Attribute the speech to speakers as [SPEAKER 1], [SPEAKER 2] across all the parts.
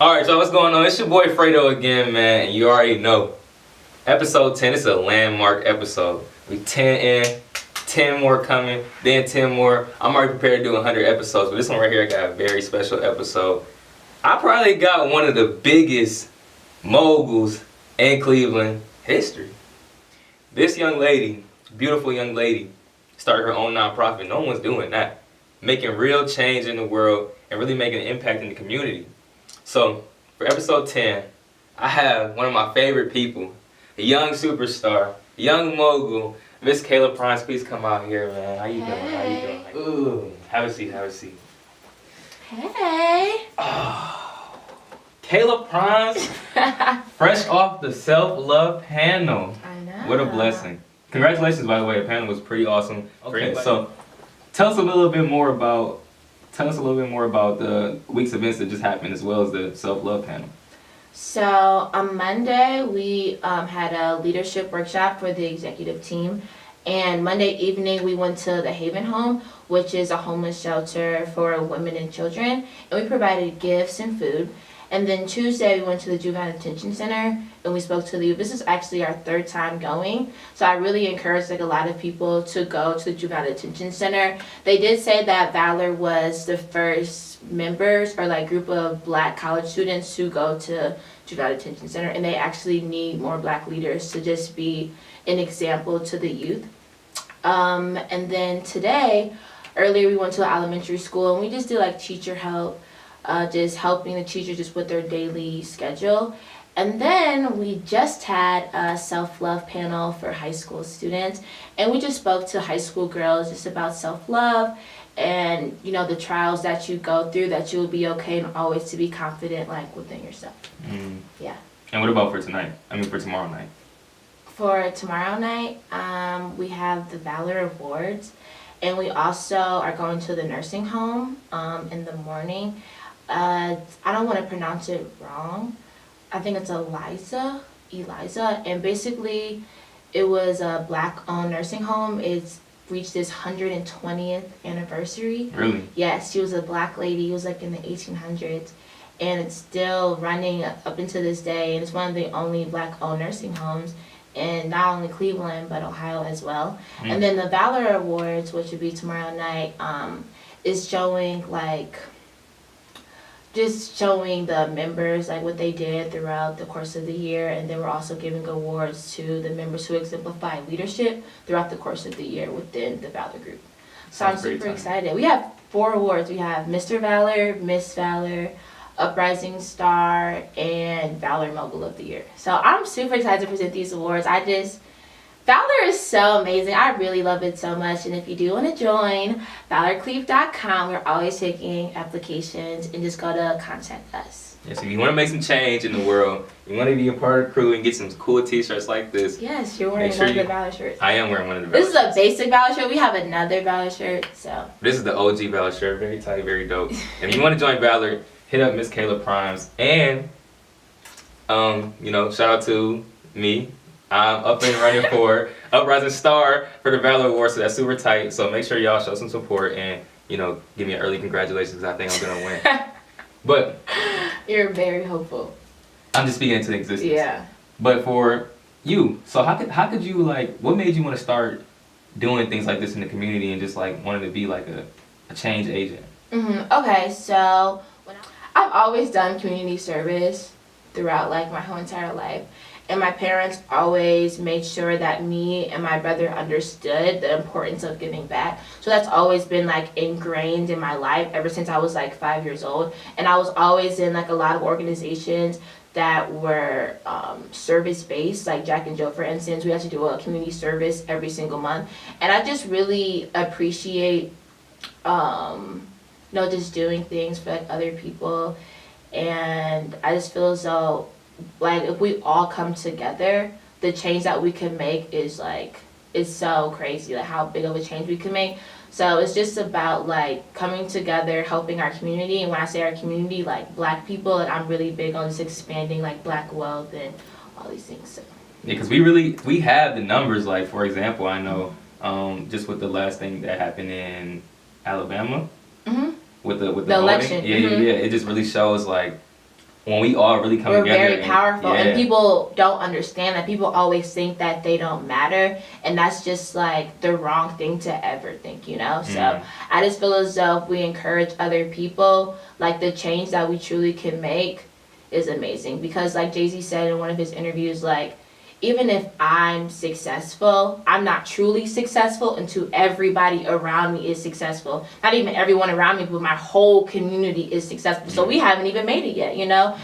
[SPEAKER 1] Alright, so what's going on? It's your boy Fredo again, man, and you already know. Episode 10 is a landmark episode. We 10 in, 10 more coming, then 10 more. I'm already prepared to do 100 episodes, but this one right here, I got a very special episode. I probably got one of the biggest moguls in Cleveland history. This young lady, beautiful young lady, started her own nonprofit. No one's doing that. Making real change in the world and really making an impact in the community. So, for episode 10, I have one of my favorite people, a young superstar, a young mogul, Miss Kayla Primes. Please come out here, man. How you doing? How you doing? Ooh, have a seat, have a seat.
[SPEAKER 2] Hey.
[SPEAKER 1] Oh, Kayla Primes, fresh off the self-love panel.
[SPEAKER 2] I know.
[SPEAKER 1] What a blessing. Congratulations, by the way. The panel was pretty awesome. Okay, so tell us a little bit more about the week's events that just happened, as well as the self-love panel.
[SPEAKER 2] So on Monday we had a leadership workshop for the executive team, and Monday evening we went to the Haven Home, which is a homeless shelter for women and children, and we provided gifts and food. And then Tuesday we went to the Juvenile Detention Center and we spoke to the youth. This is actually our third time going, so I really encourage a lot of people to go to the Juvenile Detention Center. They did say that Valor was the first members or group of Black college students to go to Juvenile Detention Center, and they actually need more Black leaders to just be an example to the youth. And then today, earlier we went to an elementary school and we just did teacher help. Just helping the teachers just with their daily schedule. And then we just had a self-love panel for high school students, and we just spoke to high school girls just about self-love and the trials that you go through, that you'll be okay, and always to be confident within yourself. Yeah.
[SPEAKER 1] And what about for tonight? For tomorrow night?
[SPEAKER 2] For tomorrow night, we have the Valor Awards, and we also are going to the nursing home in the morning. I don't want to pronounce it wrong. I think it's Eliza, and basically it was a Black-owned nursing home. It's reached its 120th anniversary.
[SPEAKER 1] Really?
[SPEAKER 2] Yes, she was a Black lady. It was in the 1800s, and it's still running up into this day, and it's one of the only Black-owned nursing homes in not only Cleveland but Ohio as well. And then the Valor Awards, which would be tomorrow night, is showing just showing the members what they did throughout the course of the year, and then we're also giving awards to the members who exemplify leadership throughout the course of the year within the Valor group. So I'm super excited. We have 4 awards. We have Mr. Valor, Miss Valor, Uprising Star, and Valor Mogul of the Year. So I'm super excited to present these awards. Valor is so amazing. I really love it so much. And if you do want to join, valorcleve.com. We're always taking applications, and just go to contact us.
[SPEAKER 1] Yes, if you want to make some change in the world, you want to be a part of the crew and get some cool t-shirts like this.
[SPEAKER 2] Yes, you're wearing one of the Valor shirts.
[SPEAKER 1] I am wearing one of the Valor
[SPEAKER 2] shirts. This is a basic Valor shirt. We have another Valor shirt. So
[SPEAKER 1] this is the OG Valor shirt. Very tight, very dope. If you want to join Valor, hit up Miss Kayla Primes. And, shout out to me. I'm up and running for Uprising Star for the Valor Awards, so that's super tight. So make sure y'all show some support and, give me an early congratulations, because I think I'm going to win. But
[SPEAKER 2] you're very hopeful.
[SPEAKER 1] I'm just speaking into existence.
[SPEAKER 2] Yeah.
[SPEAKER 1] But for you, so how could you, what made you want to start doing things like this in the community and just, wanting to be, a change agent?
[SPEAKER 2] Okay, so I've always done community service throughout, my whole entire life. And my parents always made sure that me and my brother understood the importance of giving back. So that's always been ingrained in my life ever since I was 5 years old. And I was always in a lot of organizations that were service-based, like Jack and Jill, for instance. We had to do a community service every single month. And I just really appreciate just doing things for other people. And I just feel as though if we all come together, the change that we can make is it's so crazy, how big of a change we can make. So it's just about coming together, helping our community. And when I say our community, Black people, I'm really big on just expanding Black wealth and all these things. So.
[SPEAKER 1] Yeah, because we have the numbers. For example, I know just with the last thing that happened in Alabama, with the
[SPEAKER 2] election.
[SPEAKER 1] Yeah, it just really shows when we all really come
[SPEAKER 2] we're
[SPEAKER 1] together.
[SPEAKER 2] very powerful,
[SPEAKER 1] yeah.
[SPEAKER 2] and people don't understand that. People always think that they don't matter, and that's just like the wrong thing to ever think, you know. So I just feel as though if we encourage other people, like the change that we truly can make is amazing. Because like Jay-Z said in one of his interviews, like, even if I'm successful, I'm not truly successful until everybody around me is successful. Not even everyone around me, but my whole community is successful. So we haven't even made it yet, you know?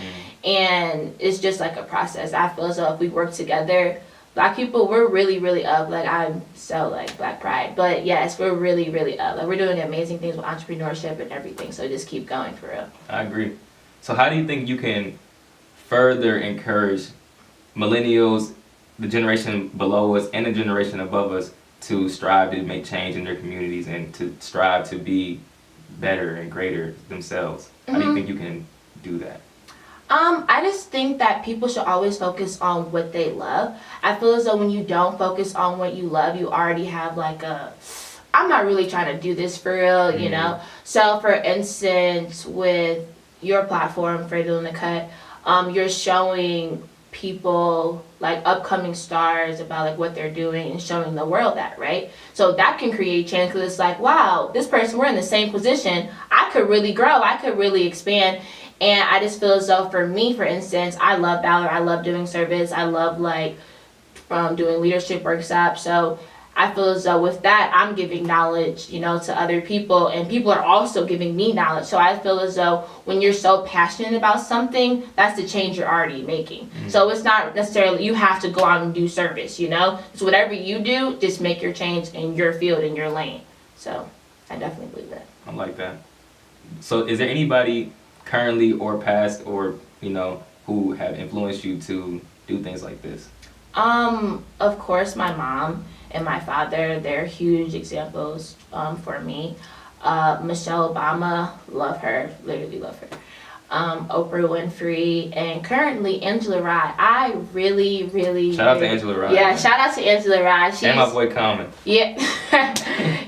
[SPEAKER 2] And it's just like a process. I feel as though if we work together, Black people, we're really, really up. Like, I'm so like Black pride. But yes, we're really, really up. Like, we're doing amazing things with entrepreneurship and everything. So just keep going for real.
[SPEAKER 1] I agree. So how do you think you can further encourage millennials, the generation below us and the generation above us, to strive to make change in their communities and to strive to be better and greater themselves? How do you think you can do that?
[SPEAKER 2] I just think that people should always focus on what they love. I feel as though when you don't focus on what you love, you already have like I'm not really trying to do this for real, you know? So for instance, with your platform, Fredo N Da Cut, you're showing people like upcoming stars about like what they're doing and showing the world that, right? So that can create change, because it's like, wow, this person, we're in the same position, I could really grow, I could really expand. And I just feel as though for me, for instance, I love Valor, I love doing service, I love like doing leadership workshops. So I feel as though with that, I'm giving knowledge, you know, to other people, and people are also giving me knowledge. So I feel as though when you're so passionate about something, that's the change you're already making. So it's not necessarily you have to go out and do service, you know? So whatever you do, just make your change in your field, in your lane. So I definitely believe that.
[SPEAKER 1] I like that. So is there anybody currently or past or, you know, who have influenced you to do things like this?
[SPEAKER 2] Of course, my mom and my father, they're huge examples for me. Michelle Obama, love her, literally love her. Oprah Winfrey, and currently Angela Rye. I really, really
[SPEAKER 1] Shout out to Angela Rye.
[SPEAKER 2] Yeah, shout out to Angela Rye.
[SPEAKER 1] And my boy Common.
[SPEAKER 2] Yeah,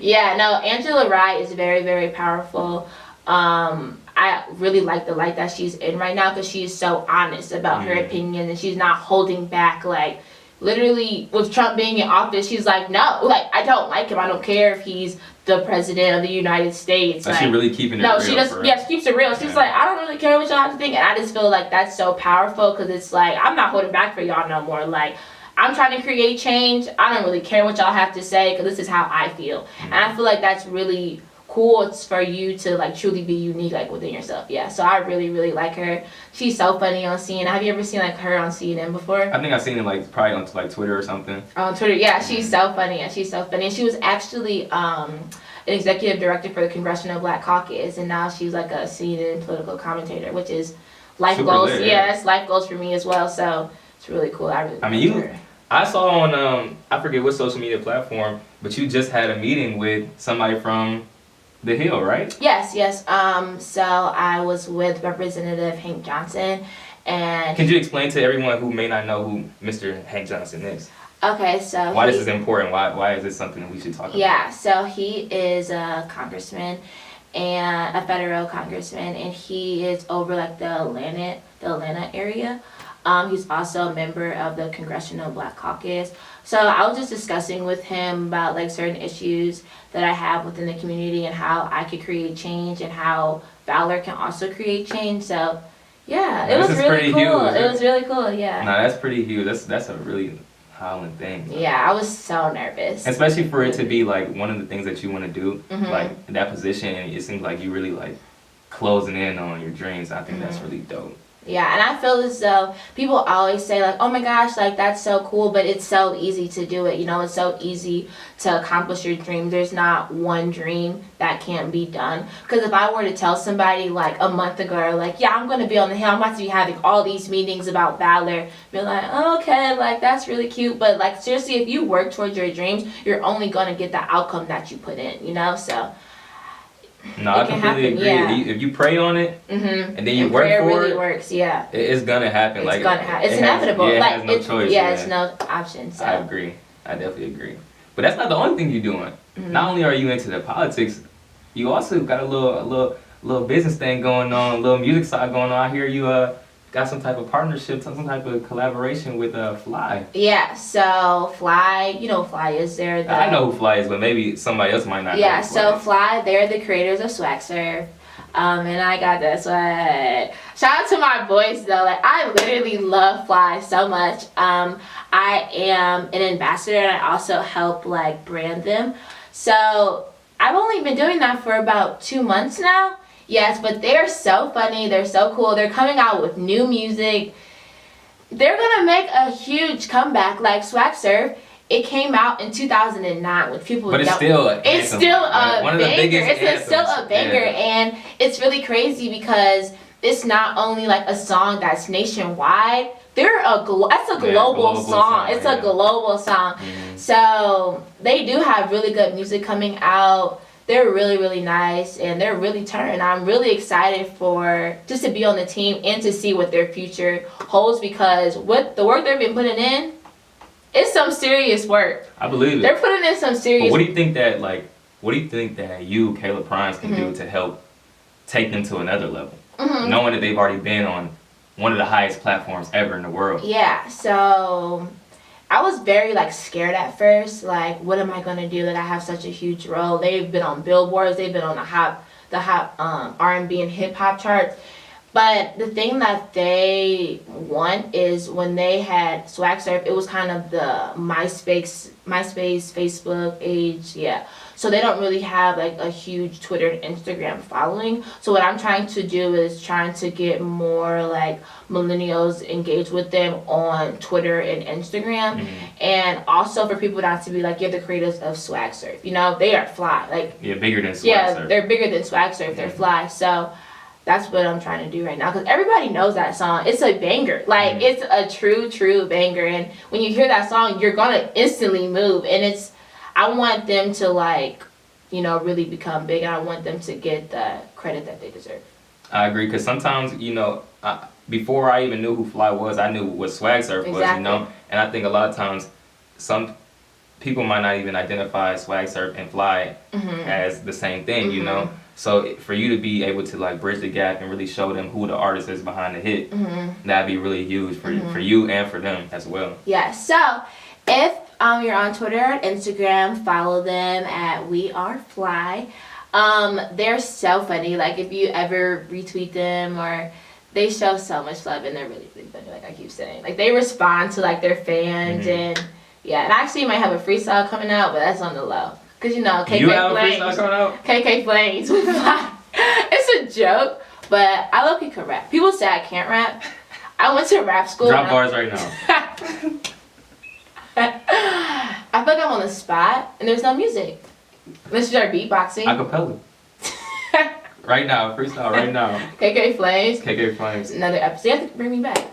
[SPEAKER 2] yeah. No, Angela Rye is very, very powerful. I really like the light that she's in right now, because she's so honest about her opinion, and she's not holding back. Like, literally with Trump being in office, she's like, no, like, I don't like him. I don't care if he's the president of the United States.
[SPEAKER 1] So like, she really keeping it
[SPEAKER 2] real?
[SPEAKER 1] No,
[SPEAKER 2] she just, yeah, she keeps it real. She's like, I don't really care what y'all have to think. And I just feel like that's so powerful, because it's like, I'm not holding back for y'all no more. Like, I'm trying to create change. I don't really care what y'all have to say, because this is how I feel. And I feel like that's really cool. It's for you to like truly be unique, like within yourself. Yeah, so I really, really like her. She's so funny on CNN. Have you ever seen like her on CNN before?
[SPEAKER 1] I think I've seen it like probably on like Twitter or something.
[SPEAKER 2] On Twitter, yeah, she's so funny. And she's so funny. And she was actually an executive director for the Congressional Black Caucus, and now she's like a CNN political commentator, which is life
[SPEAKER 1] Super
[SPEAKER 2] goals.
[SPEAKER 1] lit,
[SPEAKER 2] yeah, it's life goals for me as well. So it's really cool.
[SPEAKER 1] I saw on I forget what social media platform, but you just had a meeting with somebody from The Hill, right?
[SPEAKER 2] Yes. So I was with Representative Hank Johnson, and
[SPEAKER 1] can you explain to everyone who may not know who Mr. Hank Johnson is?
[SPEAKER 2] Okay, so
[SPEAKER 1] why this is important? Why is this something that we should talk about?
[SPEAKER 2] Yeah, so he is a congressman, and a federal congressman, and he is over like the Atlanta area. He's also a member of the Congressional Black Caucus. So I was just discussing with him about like certain issues that I have within the community, and how I could create change, and how Valor can also create change. So yeah, it was really cool. It was really cool, yeah.
[SPEAKER 1] No, that's pretty huge. That's a really howling thing.
[SPEAKER 2] Yeah, I was so nervous.
[SPEAKER 1] Especially for it to be like one of the things that you want to do, like in that position, and it seems like you really like closing in on your dreams. I think that's really dope.
[SPEAKER 2] Yeah, and I feel as though people always say like, oh my gosh, like that's so cool, but it's so easy to do it. You know, it's so easy to accomplish your dream. There's not one dream that can't be done. Because if I were to tell somebody like a month ago, like, yeah, I'm going to be on the Hill, I'm about to be having all these meetings about Valor, be like, okay, like that's really cute. But like seriously, if you work towards your dreams, you're only going to get the outcome that you put in, you know? So
[SPEAKER 1] no, I completely agree. Yeah. If you pray on it, and then you work for it,
[SPEAKER 2] really works. Yeah,
[SPEAKER 1] it's gonna happen.
[SPEAKER 2] It's gonna happen. It's inevitable.
[SPEAKER 1] It has no choice.
[SPEAKER 2] Yeah, it's no option. So.
[SPEAKER 1] I agree. I definitely agree. But that's not the only thing you're doing. Not only are you into the politics, you also got a little business thing going on, a little music side going on. I hear you got some type of partnership, some type of collaboration with Fly.
[SPEAKER 2] Yeah, so Fly, you know Fly is there.
[SPEAKER 1] I know who Fly is, but maybe somebody else might not know
[SPEAKER 2] Yeah,
[SPEAKER 1] who Fly
[SPEAKER 2] so
[SPEAKER 1] is.
[SPEAKER 2] Fly, they're the creators of Swag Surf. And I got that swag. Shout out to my boys though. Like I literally love Fly so much. I am an ambassador and I also help like brand them. So I've only been doing that for about 2 months now. Yes, but they're so funny. They're so cool. They're coming out with new music. They're gonna make a huge comeback. Like Swag Surf, it came out in 2009 when people.
[SPEAKER 1] But it's still an
[SPEAKER 2] it's
[SPEAKER 1] anthem,
[SPEAKER 2] still
[SPEAKER 1] right?
[SPEAKER 2] a
[SPEAKER 1] One of the
[SPEAKER 2] banger.
[SPEAKER 1] biggest
[SPEAKER 2] It's still a
[SPEAKER 1] anthems.
[SPEAKER 2] banger,
[SPEAKER 1] Yeah.
[SPEAKER 2] and it's really crazy because it's not only like a song that's nationwide. That's a global song. It's a global song.
[SPEAKER 1] Mm-hmm.
[SPEAKER 2] So they do have really good music coming out. They're really, really nice and they're really turned. I'm really excited for just to be on the team and to see what their future holds because what the work they've been putting in, it's some serious work.
[SPEAKER 1] I believe it.
[SPEAKER 2] They're putting in some serious.
[SPEAKER 1] But what do you think that you, Kayla Primes, can do to help take them to another level? Knowing that they've already been on one of the highest platforms ever in the world.
[SPEAKER 2] Yeah, so I was very like scared at first. Like, what am I gonna do? Like, I have such a huge role. They've been on billboards. They've been on the hot R&B and hip hop charts. But the thing that they want is when they had Swag Surf, it was kind of the MySpace, Facebook age, yeah. So they don't really have like a huge Twitter and Instagram following. So what I'm trying to do is trying to get more like millennials engaged with them on Twitter and Instagram. And also for people not to be like, you're the creators of Swag Surf. You know, they are Fly. Like,
[SPEAKER 1] Yeah, bigger than Swag Surf.
[SPEAKER 2] they're bigger than Swag Surf. They're Fly. So that's what I'm trying to do right now because everybody knows that song. It's a banger. Like, it's a true banger. And when you hear that song, you're going to instantly move. And I want them to, like, you know, really become big. And I want them to get the credit that they deserve.
[SPEAKER 1] I agree because sometimes, you know, before I even knew who Fly was, I knew what Swag Surf was, you know? And I think a lot of times some people might not even identify Swag Surf and Fly as the same thing, you know? So for you to be able to like bridge the gap and really show them who the artist is behind the hit, that'd be really huge for you and for them as well.
[SPEAKER 2] Yeah, so if you're on Twitter and Instagram, follow them at We Are Fly. They're so funny. Like if you ever retweet them or they show so much love and they're really, really funny, like I keep saying. Like they respond to like their fans and yeah, and I actually might have a freestyle coming out, but that's on the low. Cause you know, KK
[SPEAKER 1] You have
[SPEAKER 2] Flames.
[SPEAKER 1] a freestyle coming out?
[SPEAKER 2] KK Flames. It's a joke, but I low-key can rap. People say I can't rap. I went to rap school.
[SPEAKER 1] Drop bars right now.
[SPEAKER 2] I feel like I'm on the spot and there's no music. Let's start beatboxing.
[SPEAKER 1] Acapella. Right now, freestyle right now.
[SPEAKER 2] KK Flames.
[SPEAKER 1] KK Flames.
[SPEAKER 2] Another episode. You have to bring me back.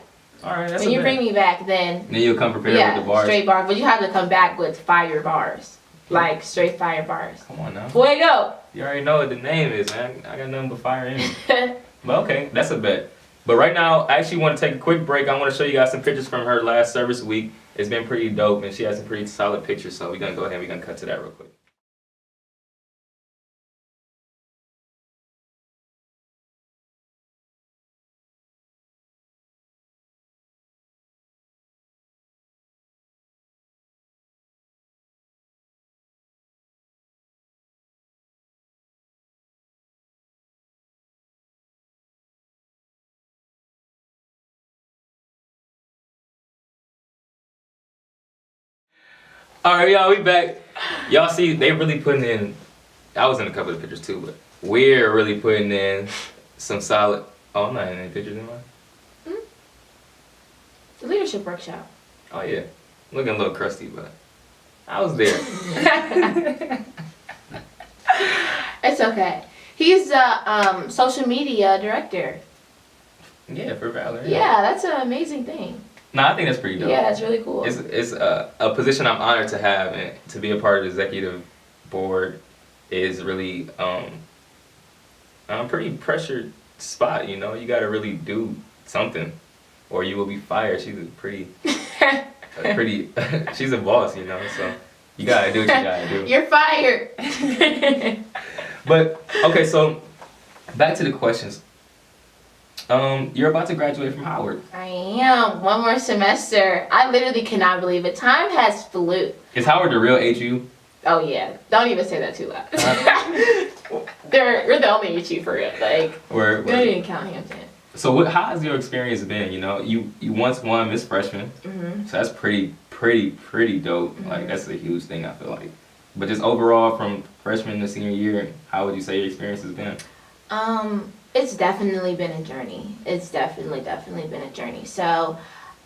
[SPEAKER 1] Alright, that's
[SPEAKER 2] When you bring me back, then
[SPEAKER 1] you'll come prepared with the bars.
[SPEAKER 2] straight bars. But you have to come back with fire bars. Like straight fire bars.
[SPEAKER 1] Come on now.
[SPEAKER 2] Fuego.
[SPEAKER 1] You already know what the name is, man. I got nothing but fire in me. But okay, that's a bet. But right now, I actually want to take a quick break. I want to show you guys some pictures from her last service week. It's been pretty dope, and she has some pretty solid pictures. So we're going to go ahead and we're going to cut to that real quick. Alright, y'all, we back. Y'all see, they really putting in, I was in a couple of pictures too, but we're really putting in some solid, oh, I'm not in any pictures, am I?
[SPEAKER 2] The leadership workshop.
[SPEAKER 1] Oh yeah, looking a little crusty, but I was there.
[SPEAKER 2] It's okay. He's the social media director.
[SPEAKER 1] Yeah, for Valor.
[SPEAKER 2] Yeah, that's an amazing thing.
[SPEAKER 1] No, I think that's pretty dope.
[SPEAKER 2] Yeah, that's really cool.
[SPEAKER 1] It's a position I'm honored to have, and to be a part of the executive board is really a pretty pressured spot. You know, you got to really do something, or you will be fired. She's she's a boss, you know. So you gotta do what you gotta do.
[SPEAKER 2] You're fired.
[SPEAKER 1] But okay, so back to the questions. You're about to graduate from Howard.
[SPEAKER 2] I am. One more semester. I literally cannot believe it. Time has flew.
[SPEAKER 1] Is Howard the real HU?
[SPEAKER 2] Oh yeah. Don't even say that too loud. We're the only HU for real. Like, we don't even count Hampton.
[SPEAKER 1] So how has your experience been? You know, you once won Miss Freshman, so that's pretty dope. Like, that's a huge thing, I feel like. But just overall, from freshman to senior year, how would you say your experience has been?
[SPEAKER 2] It's definitely been a journey. It's definitely been a journey. So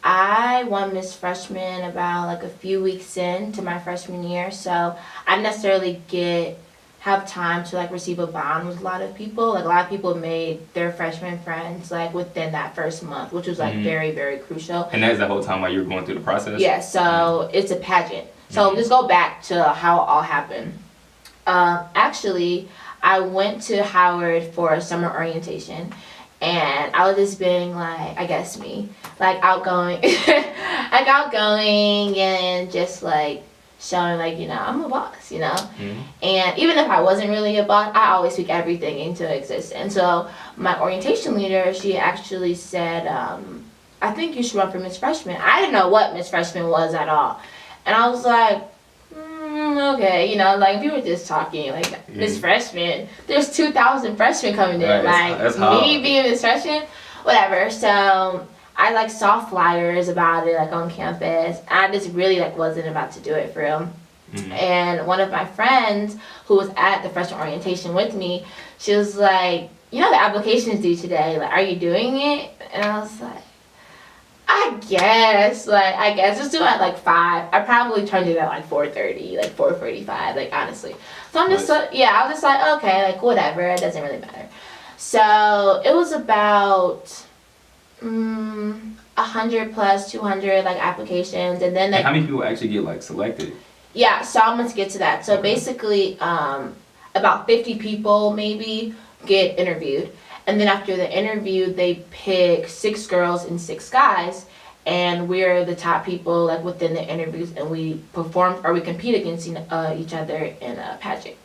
[SPEAKER 2] I won Miss Freshman about like a few weeks into my freshman year, so I didn't necessarily have time to like receive a bond with a lot of people. Like, a lot of people made their freshman friends like within that first month, which was like very, very crucial.
[SPEAKER 1] And that's the whole time while you were going through the process?
[SPEAKER 2] Yeah, so it's a pageant. So just go back to how it all happened. Actually, I went to Howard for a summer orientation, and I was just being like, I guess me, like outgoing, like outgoing, and just like showing like, you know, I'm a boss, you know. And even if I wasn't really a boss, I always speak everything into existence. So my orientation leader, she actually said, I think you should run for Miss Freshman. I didn't know what Miss Freshman was at all, and I was like, okay, you know, like, we were just talking, like, Miss Freshman, there's 2,000 freshmen coming in,
[SPEAKER 1] right,
[SPEAKER 2] like, me being Miss Freshman, whatever. So I like saw flyers about it, like, on campus. I just really like wasn't about to do it for real. And one of my friends who was at the freshman orientation with me, she was like, you know, the application's due today, like, are you doing it? And I was like, I guess just do it at like 5. I probably turned it at like 4:30, like 4:45, like, honestly. So I'm just I was just like, okay, like, whatever, it doesn't really matter. So it was about 100 plus 200 like applications, and then like,
[SPEAKER 1] and how many people actually get like selected?
[SPEAKER 2] Yeah, so I'm going to get to that. So basically, about 50 people maybe get interviewed. And then after the interview, they pick 6 girls and 6 guys. And we're the top people like within the interviews. And we perform, or we compete against each other in a pageant.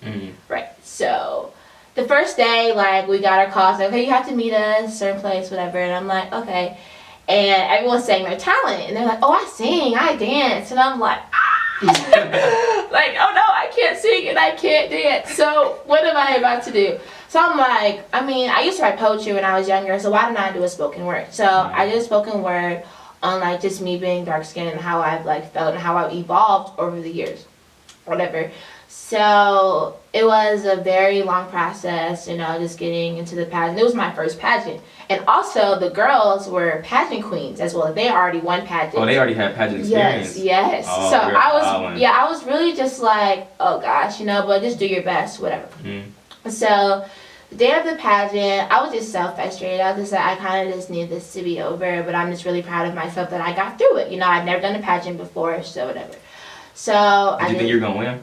[SPEAKER 2] Right. So the first day, like, we got our calls. Like, okay, you have to meet us, certain place, whatever. And I'm like, okay. And everyone's saying their talent. And they're like, oh, I sing, I dance. And I'm like, like, oh no, I can't sing and I can't dance. So what am I about to do? So I'm like, I mean, I used to write poetry when I was younger, so why didn't I do a spoken word? So I did a spoken word on like just me being dark skinned and how I've like felt and how I've evolved over the years, whatever. So it was a very long process, you know, just getting into the pageant. It was my first pageant. And also the girls were pageant queens as well. They already won pageants.
[SPEAKER 1] Oh, they already had pageant experience.
[SPEAKER 2] Yes.
[SPEAKER 1] Oh,
[SPEAKER 2] so I was really just like, oh gosh, you know, but just do your best, whatever. So the day of the pageant, I was just so frustrated. I was just like, I kind of just need this to be over, but I'm just really proud of myself that I got through it. You know, I'd never done a pageant before, so whatever. So
[SPEAKER 1] Did you think you were gonna win?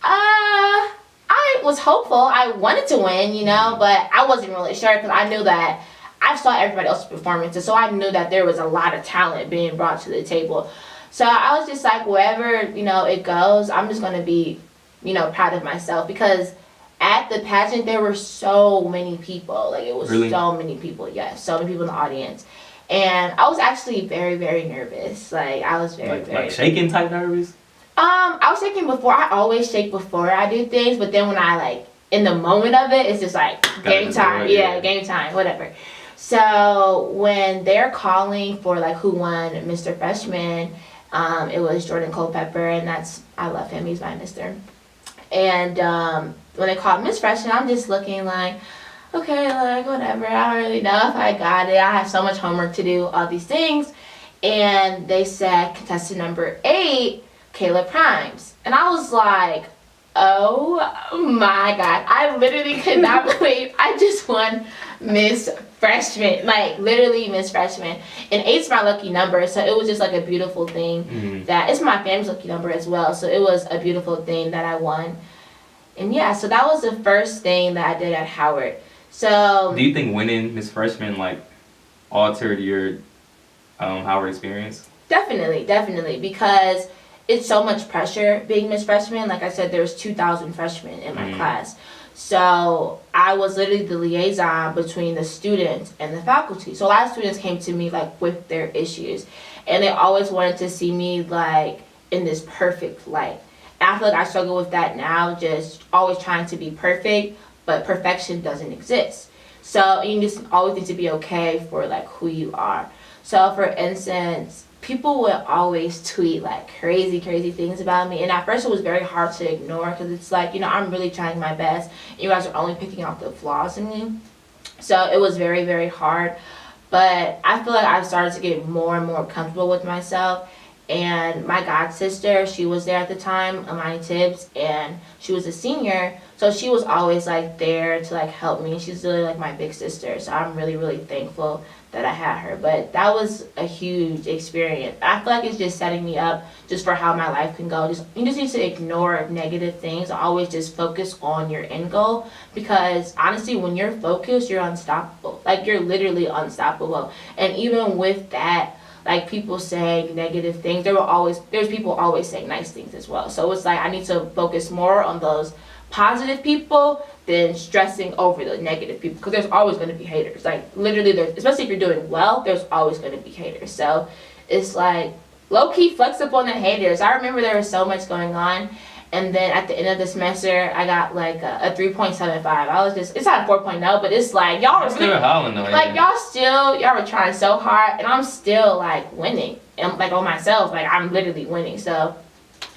[SPEAKER 2] I was hopeful. I wanted to win, you know, but I wasn't really sure because I knew that I saw everybody else's performances, so I knew that there was a lot of talent being brought to the table. So I was just like, wherever, you know, it goes, I'm just going to be, you know, proud of myself, because at the pageant there were so many people. Like, it was so many people. Yes, so many people in the audience. And I was actually very, very nervous. Like, I was very
[SPEAKER 1] like shaking type nervous?
[SPEAKER 2] I was shaking before. I always shake before I do things, but then when I like in the moment of it, it's just like game time. Yeah, game time, whatever. So when they're calling for like who won Mr. Freshman, it was Jordan Culpepper, and I love him. He's my mister. And when they called Miss Freshman, I'm just looking like, okay, like, whatever. I don't really know if I got it. I have so much homework to do, all these things. And they said contestant number 8, Kayla Primes. And I was like, oh my God. I literally could not believe I just won Miss Freshman. Like, literally Miss Freshman. And 8's my lucky number, so it was just like a beautiful thing that it's my family's lucky number as well. So it was a beautiful thing that I won. And yeah, so that was the first thing that I did at Howard. So
[SPEAKER 1] do you think winning Miss Freshman like altered your Howard experience?
[SPEAKER 2] Definitely, because it's so much pressure being Miss Freshman. Like I said, there was 2,000 freshmen in my class. So I was literally the liaison between the students and the faculty. So a lot of students came to me like with their issues, and they always wanted to see me like in this perfect light. And I feel like I struggle with that now, just always trying to be perfect, but perfection doesn't exist. So you just always need to be okay for like who you are. So for instance, people would always tweet like crazy, crazy things about me. And at first it was very hard to ignore because it's like, I'm really trying my best. And you guys are only picking out the flaws in me. So it was very, very hard. But I feel like I started to get more and more comfortable with myself. And my god sister, she was there at the time, Amani Tibbs, and she was a senior. So she was always like there to like help me. She's really like my big sister. So I'm really, really thankful that I had her. But that was a huge experience. I feel like it's just setting me up just for how my life can go. You just need to ignore negative things. Always just focus on your end goal, because honestly, when you're focused, you're unstoppable. Like you're literally unstoppable. And even with that, like people saying negative things, there's people always saying nice things as well. So it's like I need to focus more on those positive people than stressing over the negative people, because there's always going to be haters. Like literally, especially if you're doing well, there's always going to be haters. So it's like low-key flex up on the haters. I remember there was so much going on, and then at the end of the semester I got like a 3.75. I was just, it's not a 4.0, but it's like y'all are
[SPEAKER 1] still
[SPEAKER 2] really
[SPEAKER 1] howling though.
[SPEAKER 2] like y'all were trying so hard, and I'm still like winning, and like on myself, like I'm literally winning. So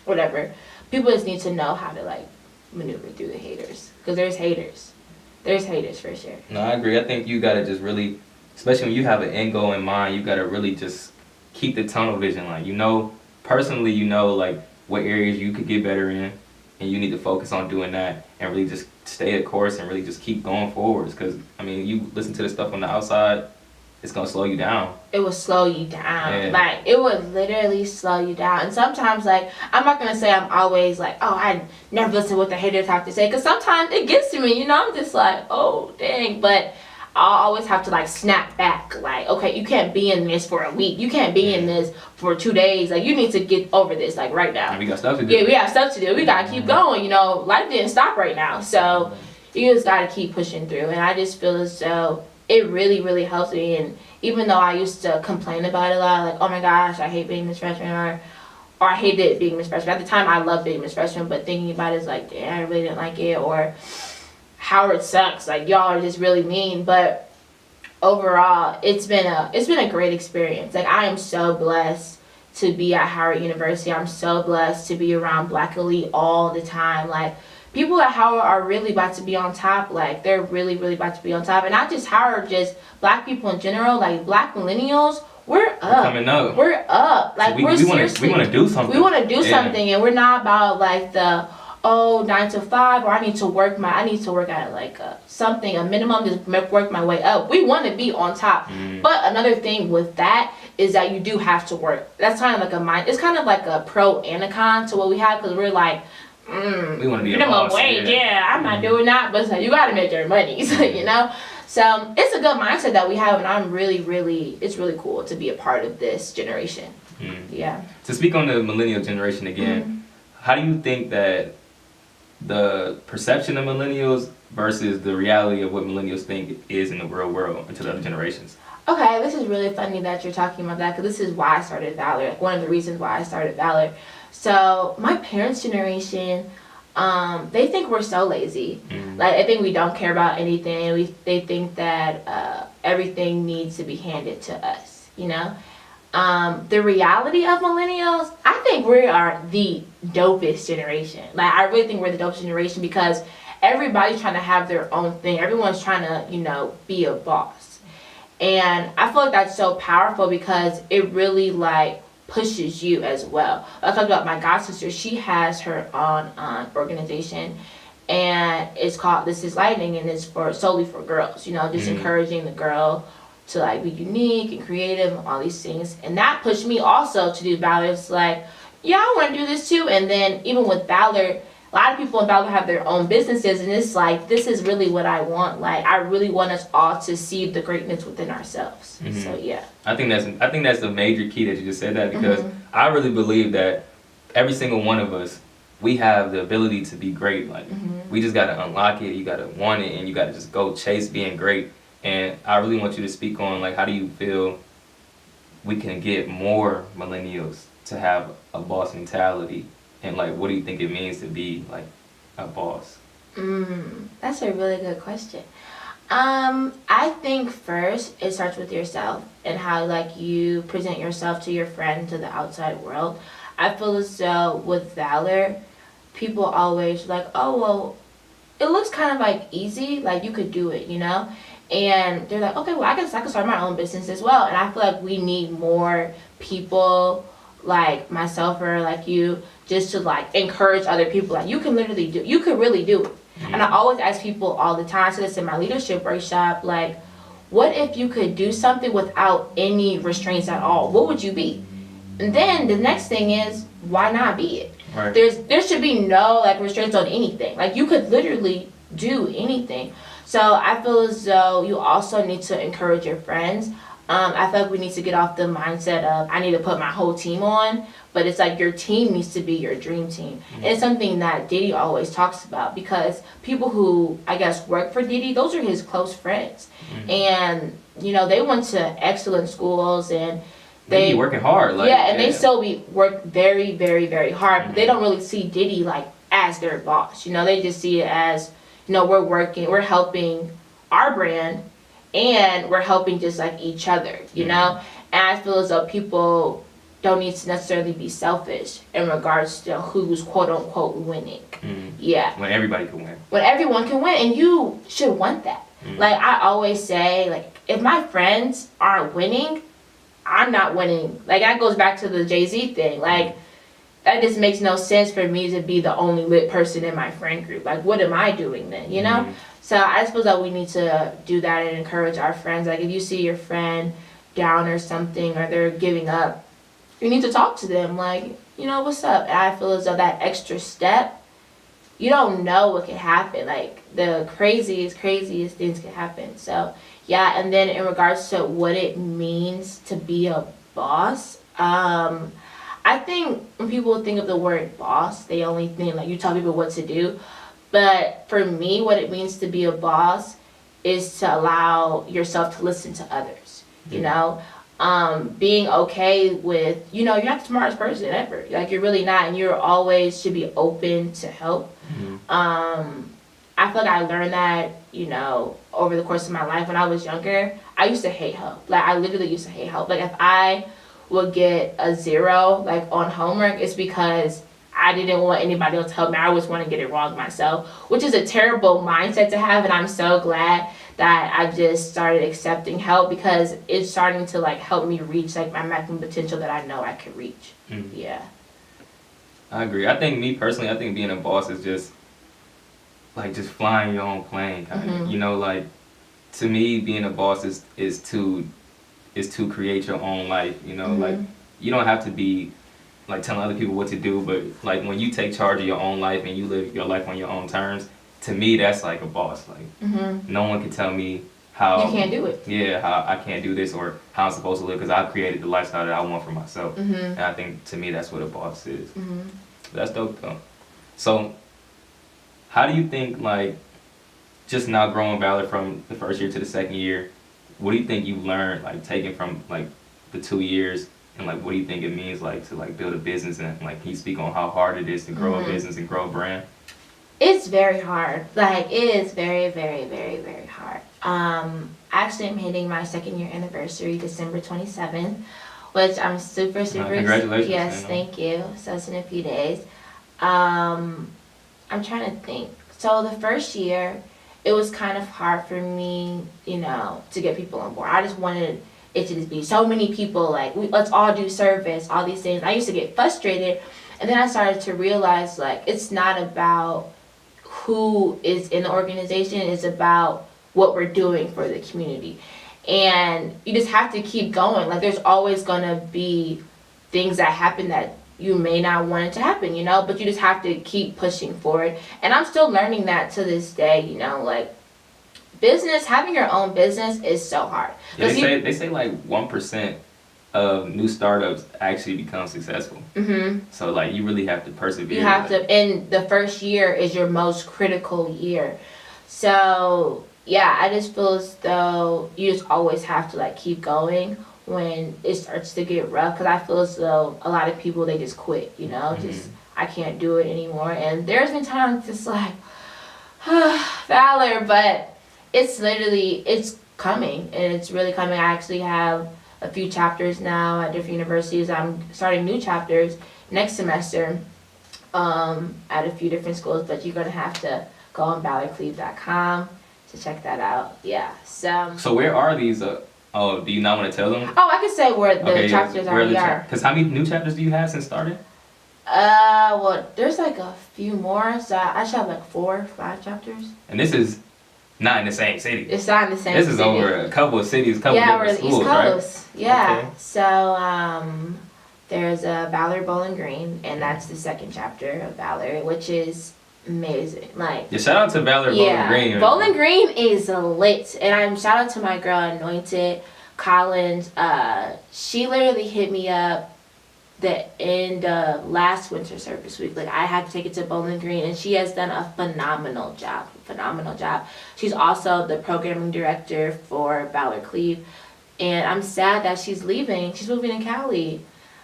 [SPEAKER 2] whatever, people just need to know how to like maneuver through the haters, because there's haters for sure.
[SPEAKER 1] No, I agree. I think you gotta just really, especially when you have an end goal in mind, you gotta really just keep the tunnel vision. Like personally, like what areas you could get better in, and you need to focus on doing that, and really just stay the course and really just keep going forwards. Because you listen to the stuff on the outside, it's gonna slow you down.
[SPEAKER 2] It will slow you down.
[SPEAKER 1] Yeah.
[SPEAKER 2] Like it would literally slow you down. And sometimes, like, I'm not gonna say I'm always like, oh, I never listen to what the haters have to say, because sometimes it gets to me. I'm just like, oh dang. But I'll always have to like snap back. Like, okay, you can't be in this for a week. You can't be in this for 2 days. Like, you need to get over this like right now.
[SPEAKER 1] And we got stuff to do.
[SPEAKER 2] Yeah, we have stuff to do. We gotta keep going. Life didn't stop right now. So you just gotta keep pushing through. And I just feel as though it really, really helps me. And even though I used to complain about it a lot, like, oh my gosh, I hate being Miss Freshman, or I hated being Miss Freshman. At the time, I loved being Miss Freshman, but thinking about it is like, damn, I really didn't like it, or Howard sucks. Like, y'all are just really mean. But overall, it's been a great experience. Like, I am so blessed to be at Howard University. I'm so blessed to be around Black elite all the time. Like, people at Howard are really about to be on top. Like, they're really, really about to be on top. And not just Howard, just Black people in general. Like, Black millennials, we're up.
[SPEAKER 1] We're coming up.
[SPEAKER 2] We're up. Like,
[SPEAKER 1] we
[SPEAKER 2] seriously.
[SPEAKER 1] We want to do something.
[SPEAKER 2] We want to do something, and we're not about like the 9 to 5, or I need to work at like a minimum, just work my way up. We want to be on top. But another thing with that is that you do have to work. That's kind of like it's kind of like a pro and a con to what we have, because we're like,
[SPEAKER 1] we want to be a
[SPEAKER 2] minimum
[SPEAKER 1] boss.
[SPEAKER 2] wage. Yeah, I'm not doing that, but it's like, you got to make your money. So So it's a good mindset that we have, and I'm really, really, it's really cool to be a part of this generation. Yeah.
[SPEAKER 1] To speak on the millennial generation again, how do you think that the perception of millennials versus the reality of what millennials think is in the real world and to the other generations?
[SPEAKER 2] Okay, this is really funny that you're talking about that, because this is why I started Valor. Like, one of the reasons why I started Valor. So my parents' generation, they think we're so lazy. Like, I think we don't care about anything. They think that everything needs to be handed to us. The reality of millennials, I think we are the dopest generation. Like, I really think we're the dopest generation, because everybody's trying to have their own thing. Everyone's trying to, be a boss. And I feel like that's so powerful, because it really like pushes you as well. I talked about my god sister. She has her own organization, and it's called This Is Lightning, and it's solely for girls. Just encouraging the girl to like be unique and creative and all these things. And that pushed me also to do Valor. It's like, yeah, I want to do this too. And then even with Valor, a lot of people in Valor have their own businesses, and it's like, this is really what I want. Like, I really want us all to see the greatness within ourselves. So yeah,
[SPEAKER 1] I think that's the major key that you just said that, because I really believe that every single one of us we have the ability to be great. Like we just gotta unlock it. You gotta want it, and you gotta just go chase being great. And I really want you to speak on like how do you feel we can get more millennials to have a boss mentality, and like what do you think it means to be like a boss?
[SPEAKER 2] That's a really good question. I think first it starts with yourself and how like you present yourself to your friend, to the outside world. I feel as though with Valor, people always like, oh well, it looks kind of like easy, like you could do it, you know? And they're like, okay, well I guess I can start my own business as well. And I feel like we need more people like myself or like you just to like encourage other people. Like you can literally do, you could really do it. And I always ask people all the time, so this in my leadership workshop, like, what if you could do something without any restraints at all? What would you be? And then the next thing is, why not be it?
[SPEAKER 1] Right.
[SPEAKER 2] There should be no like restraints on anything. Like you could literally do anything. So I feel as though you also need to encourage your friends. I feel like we need to get off the mindset of I need to put my whole team on, but it's like your team needs to be your dream team. And it's something that Diddy always talks about because people who I guess work for Diddy, those are his close friends. And you know, they went to excellent schools and
[SPEAKER 1] they be working hard. Like,
[SPEAKER 2] and they still work very, very, very hard. But they don't really see Diddy like as their boss. You know, they just see it as, you know, we're helping our brand and we're helping just like each other, you know? And I feel as though people don't need to necessarily be selfish in regards to who's quote unquote winning. Yeah.
[SPEAKER 1] When everybody can win.
[SPEAKER 2] When everyone can win, and you should want that. Like I always say, like if my friends aren't winning, I'm not winning. Like that goes back to the Jay-Z thing. Like that just makes no sense for me to be the only lit person in my friend group. Like what am I doing then, you know? So I suppose that we need to do that and encourage our friends. Like if you see your friend down or something or they're giving up, you need to talk to them. Like, you know, what's up? And I feel as though that extra step, you don't know what could happen. Like the craziest things could happen. So yeah, and then in regards to what it means to be a boss, I think when people think of the word boss, they only think like you tell people what to do. But for me, what it means to be a boss is to allow yourself to listen to others, you know? Being okay with, you know, you're not the smartest person ever. Like, you're really not, and you're always should be open to help. I feel like I learned that, you know, over the course of my life. When I was younger, I used to hate help. Like, I literally used to hate help. Like, if I would get a 0, like, on homework, it's because I didn't want anybody else to help me. I always want to get it wrong myself, which is a terrible mindset to have, and I'm so glad that I just started accepting help because it's starting to like help me reach like my maximum potential that I know I can reach. Yeah.
[SPEAKER 1] I agree. I think me personally, I think being a boss is just like just flying your own plane kind of. You know, like to me being a boss is to create your own life, you know, like you don't have to be like telling other people what to do, but like when you take charge of your own life and you live your life on your own terms, to me that's like a boss. Like no one can tell me how
[SPEAKER 2] you can't do it.
[SPEAKER 1] Yeah, how I can't do this or how I'm supposed to live because I've created the lifestyle that I want for myself. And I think to me that's what a boss is. That's dope though. So how do you think like just now growing Valor from the first year to the second year, what do you think you learned like taking from like the 2 years? And like, what do you think it means like to like build a business and like, can you speak on how hard it is to grow a business and grow a brand?
[SPEAKER 2] It's very hard. Like it is very, very, very, very hard. Actually, I'm hitting my 2nd year anniversary, December 27th, which I'm super.
[SPEAKER 1] Congratulations.
[SPEAKER 2] Yes, thank you. So it's in a few days. I'm trying to think. So the first year, it was kind of hard for me, you know, to get people on board. I just wanted it to just be so many people, like, let's all do service, all these things. I used to get frustrated, and then I started to realize, like, it's not about who is in the organization, it's about what we're doing for the community. And you just have to keep going. Like, there's always gonna be things that happen that you may not want it to happen, you know, but you just have to keep pushing forward. And I'm still learning that to this day, you know, like, having your own business is so hard.
[SPEAKER 1] Yeah, they say like 1% of new startups actually become successful. So like you really have to persevere.
[SPEAKER 2] You have to, and the first year is your most critical year. So yeah, I just feel as though you just always have to like keep going when it starts to get rough. Because I feel as though a lot of people, they just quit, you know, just I can't do it anymore. And there's been times just like Valor, but it's literally, it's coming, and it's really coming. I actually have a few chapters now at different universities. I'm starting new chapters next semester at a few different schools, but you're gonna have to go on valorcleve.com to check that out. Yeah. So
[SPEAKER 1] where are these? Oh, do you not want to tell them?
[SPEAKER 2] Oh, I can say where the chapters already are.
[SPEAKER 1] Because how many new chapters do you have since starting?
[SPEAKER 2] Well, there's like a few more, so I should have like 4 or 5 chapters.
[SPEAKER 1] And this is not in the same city.
[SPEAKER 2] It's not in the same city.
[SPEAKER 1] This is over a couple of cities, couple of different schools,
[SPEAKER 2] East Coast.
[SPEAKER 1] Right?
[SPEAKER 2] Yeah.
[SPEAKER 1] Okay.
[SPEAKER 2] So there's a Valor Bowling Green, and that's the second chapter of Valor, which is amazing. Like,
[SPEAKER 1] yeah, shout out to Valor Bowling Green.
[SPEAKER 2] Bowling Green is lit, and I'm shout out to my girl Anointed Collins. She literally hit me up the end of last winter service week. Like, I had to take it to Bowling Green, and she has done a phenomenal job. She's also the programming director for Valor Cleve, and I'm sad that she's leaving. She's moving to Cali,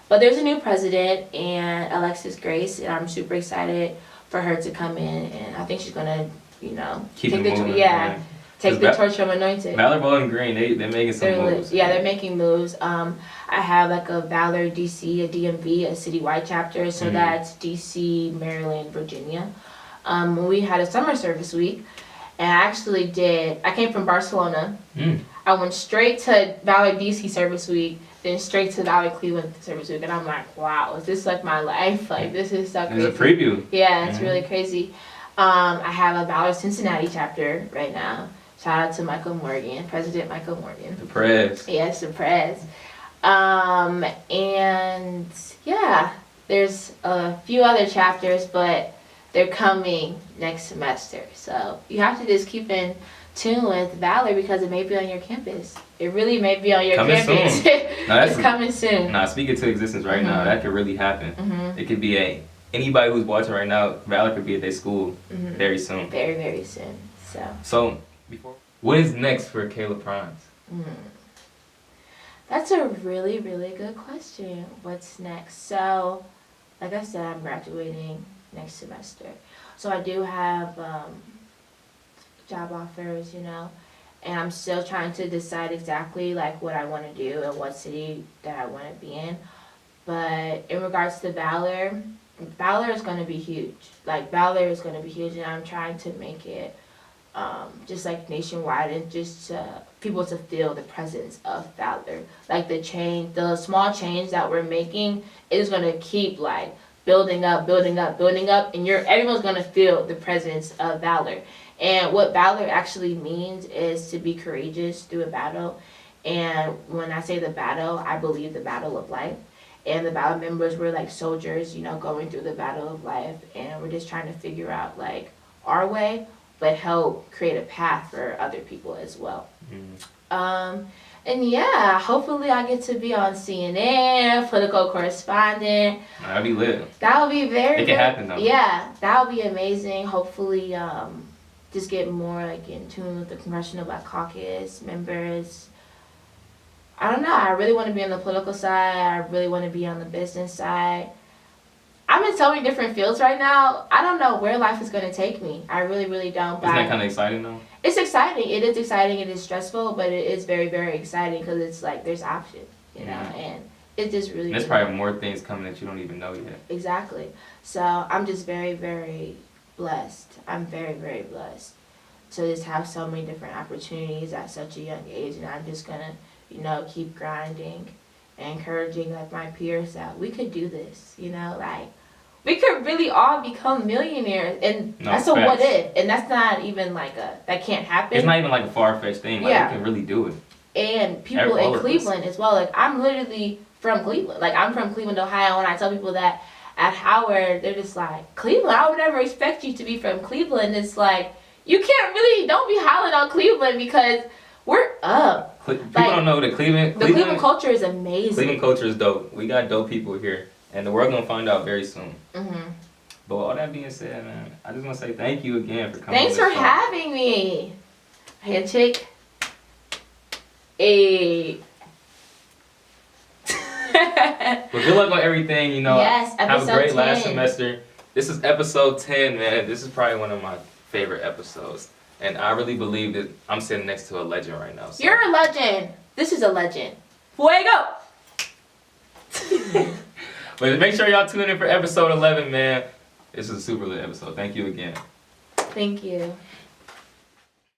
[SPEAKER 2] but there's a new president, and Alexis Grace, and I'm super excited for her to come in, and I think she's gonna, you know,
[SPEAKER 1] keep
[SPEAKER 2] take
[SPEAKER 1] it moving,
[SPEAKER 2] take the torch from Anointed.
[SPEAKER 1] Valor Bowling Green, they're making some moves.
[SPEAKER 2] Yeah, they're making moves. I have like a Valor DC, a DMV, a citywide chapter, so that's DC, Maryland, Virginia. We had a summer service week, and I came from Barcelona. I went straight to Valor DC service week, then straight to Valor Cleveland service week, and I'm like, wow, is this like my life? Like, this is so crazy.
[SPEAKER 1] It's a preview.
[SPEAKER 2] Yeah, it's really crazy. I have a Valor Cincinnati chapter right now. Shout out to Michael Morgan, President Michael Morgan.
[SPEAKER 1] The Prez.
[SPEAKER 2] Yes, the Prez. And yeah, there's a few other chapters, but they're coming next semester. So you have to just keep in tune with Valor, because it may be on your campus. It really may be on your campus.
[SPEAKER 1] Soon.
[SPEAKER 2] It's coming soon.
[SPEAKER 1] Speak it to existence right now. That could really happen. It could be anybody who's watching right now, Valor could be at their school very soon.
[SPEAKER 2] Very, very soon.
[SPEAKER 1] So what is next for Kayla Primes?
[SPEAKER 2] That's a really, really good question. What's next? So, like I said, I'm graduating next semester. So I do have job offers, you know, and I'm still trying to decide exactly like what I want to do and what city that I want to be in. But in regards to Valor is going to be huge. Like, Valor is going to be huge, and I'm trying to make it just like nationwide, and just people to feel the presence of Valor. Like, the small change that we're making is going to keep like building up, and everyone's going to feel the presence of Valor. And what Valor actually means is to be courageous through a battle. And when I say the battle, I believe the battle of life. And the Valor members were like soldiers, you know, going through the battle of life, and we're just trying to figure out like our way, but help create a path for other people as well. And yeah, hopefully I get to be on CNN, political correspondent.
[SPEAKER 1] That'd be lit.
[SPEAKER 2] That would be very.
[SPEAKER 1] It can happen though.
[SPEAKER 2] Yeah, that would be amazing. Hopefully, just get more like in tune with the Congressional Black Caucus members. I don't know. I really want to be on the political side. I really want to be on the business side. I'm in so many different fields right now. I don't know where life is going to take me. I really, really don't.
[SPEAKER 1] Isn't that kind of exciting though?
[SPEAKER 2] It's exciting. It is exciting. It is stressful, but it is very, very exciting, because it's like there's options, you know, and it just really.
[SPEAKER 1] And there's probably more things coming that you don't even know yet.
[SPEAKER 2] Exactly. So I'm just very, very blessed. I'm very, very blessed to just have so many different opportunities at such a young age, and I'm just gonna, you know, keep grinding and encouraging like my peers that we could do this, you know, like we could really all become millionaires, and that's a what if, and that's not even like that can't happen.
[SPEAKER 1] It's not even like a far-fetched thing. Like, we can really do it.
[SPEAKER 2] And people in Cleveland as well. Like, I'm literally from Cleveland. Like, I'm from Cleveland, Ohio, and I tell people that at Howard, they're just like, Cleveland? I would never expect you to be from Cleveland. It's like, you can't really, don't be hollering on Cleveland, because We're up.
[SPEAKER 1] People don't know the Cleveland.
[SPEAKER 2] The Cleveland culture is amazing.
[SPEAKER 1] Cleveland culture is dope. We got dope people here, and the world gonna find out very soon. But with all that being said, man, I just want to say thank you again for coming.
[SPEAKER 2] Thanks for having me. Handshake. Hey.
[SPEAKER 1] Well, good luck on everything. You know,
[SPEAKER 2] yes,
[SPEAKER 1] have a great
[SPEAKER 2] 10.
[SPEAKER 1] last semester. This is episode 10, man. This is probably one of my favorite episodes, and I really believe that I'm sitting next to a legend right now. So.
[SPEAKER 2] You're a legend. This is a legend. Fuego.
[SPEAKER 1] But make sure y'all tune in for episode 11, man. This is a super lit episode. Thank you again.
[SPEAKER 2] Thank you.